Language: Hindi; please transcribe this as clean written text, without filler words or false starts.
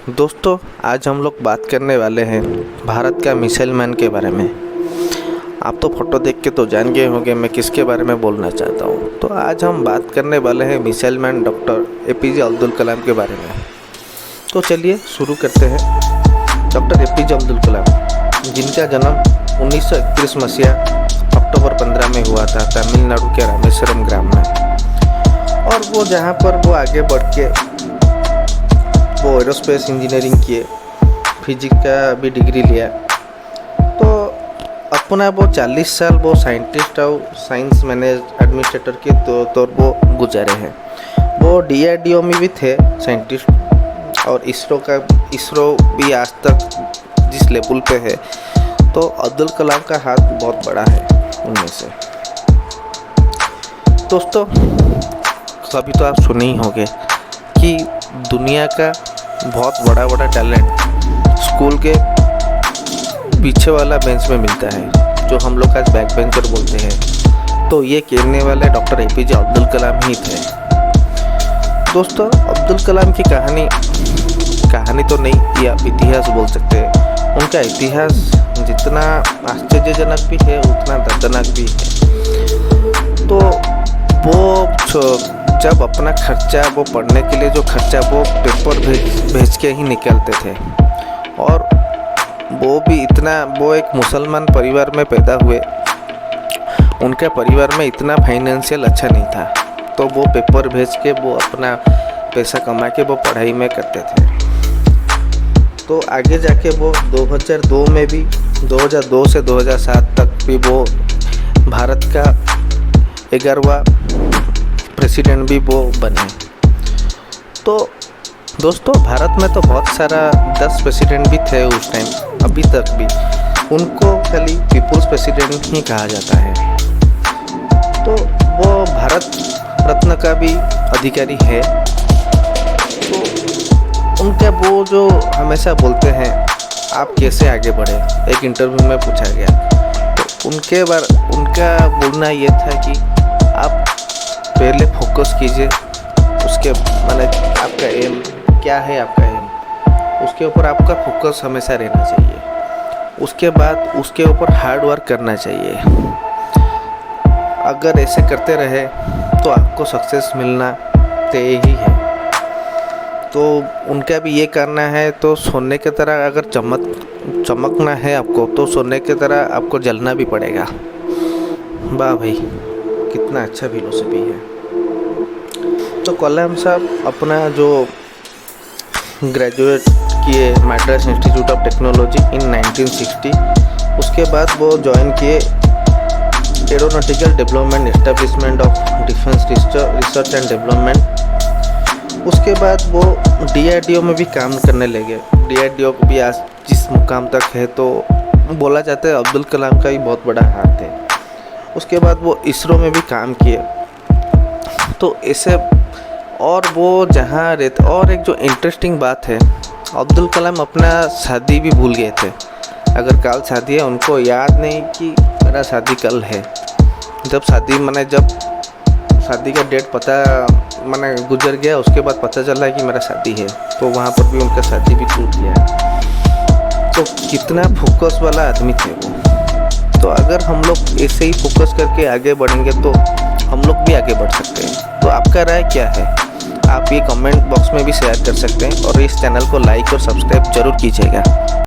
दोस्तों, आज हम लोग बात करने वाले हैं भारत का मिसाइल मैन के बारे में। आप तो फोटो देख के तो जान गए होंगे मैं किसके बारे में बोलना चाहता हूँ। तो आज हम बात करने वाले हैं missile man doctor APJ Abdul Kalam के बारे में। तो चलिए शुरू करते हैं। डॉक्टर एपीजे अब्दुल कलाम, जिनका जन्म 1931 मसीहा अक्टूबर 15 में हुआ था तमिलनाडु के रामेश्वरम ग्राम में। और वो जहाँ पर वो आगे बढ़ के वो एरोस्पेस इंजीनियरिंग किए, फिजिक्स का भी डिग्री लिया। तो अपना वो 40 साल वो साइंटिस्ट और साइंस मैनेज एडमिनिस्ट्रेटर के तौर वो गुजारे हैं। वो DRDO में भी थे साइंटिस्ट, और इसरो भी आज तक जिस लेवल पे है, तो अब्दुल कलाम का हाथ बहुत बड़ा है उनमें से। दोस्तों, कभी तो आप सुने ही होंगे कि दुनिया का बहुत बड़ा टैलेंट स्कूल के पीछे वाला बेंच में मिलता है, जो हम लोग आज बैक बेंचर बोलते हैं। तो ये कहने वाले डॉक्टर एपीजे अब्दुल कलाम ही थे। दोस्तों, अब्दुल कलाम की कहानी तो नहीं, या इतिहास बोल सकते हैं। उनका इतिहास जितना आश्चर्यजनक भी है उतना दर्दनाक भी है। तो वो जब अपना खर्चा वो पढ़ने के लिए जो खर्चा वो पेपर भेज के ही निकालते थे, और वो एक मुसलमान परिवार में पैदा हुए। उनके परिवार में इतना फाइनेंशियल अच्छा नहीं था, तो वो पेपर भेज के वो अपना पैसा कमा के वो पढ़ाई में करते थे। तो आगे जाके वो 2002 में भी 2002 से 2007 तक भी वो भारत का 11वां प्रेसिडेंट भी वो बने। तो दोस्तों, भारत में तो बहुत सारा 10 प्रेसिडेंट भी थे उस टाइम, अभी तक भी उनको खाली पीपुल्स प्रेसिडेंट ही कहा जाता है। तो वो भारत रत्न का भी अधिकारी है। तो उनका वो जो हमेशा बोलते हैं, आप कैसे आगे बढ़े, एक इंटरव्यू में पूछा गया। तो उनका बोलना ये था कि आप पहले फोकस कीजिए, उसके माने आपका एम क्या है, आपका एम उसके ऊपर आपका फोकस हमेशा रहना चाहिए। उसके बाद उसके ऊपर हार्ड वर्क करना चाहिए। अगर ऐसे करते रहे तो आपको सक्सेस मिलना तय ही है। तो उनका भी ये करना है, तो सोने की तरह अगर चमकना है आपको, तो सोने की तरह आपको जलना भी पड़ेगा। वाह भाई, कितना अच्छा फिलोसफी है। तो कलाम साहब अपना जो ग्रेजुएट किए Madras institute of technology in 1960, उसके बाद वो ज्वाइन किए aeronautical development establishment of defence research and development. उसके बाद वो DRDO में भी काम करने लगे। DRDO भी आज जिस मुकाम तक है, तो बोला जाता है अब्दुल कलाम का ही बहुत बड़ा हाथ है। उसके बाद वो इसरो में भी काम किए। तो ऐसे और वो जहाँ रहते, और एक जो इंटरेस्टिंग बात है, अब्दुल कलाम अपना शादी भी भूल गए थे। अगर कल शादी है, उनको याद नहीं कि मेरा शादी कल है। जब शादी का डेट गुजर गया, उसके बाद पता चला कि मेरा शादी है, तो वहाँ पर भी उनका शादी भी टूट गया। तो कितना फोकस वाला आदमी थे वो। तो अगर हम लोग ऐसे ही फोकस करके आगे बढ़ेंगे तो हम लोग भी आगे बढ़ सकते हैं। तो आपका राय क्या है? आप ये कमेंट बॉक्स में भी शेयर कर सकते हैं, और इस चैनल को लाइक और सब्सक्राइब जरूर कीजिएगा।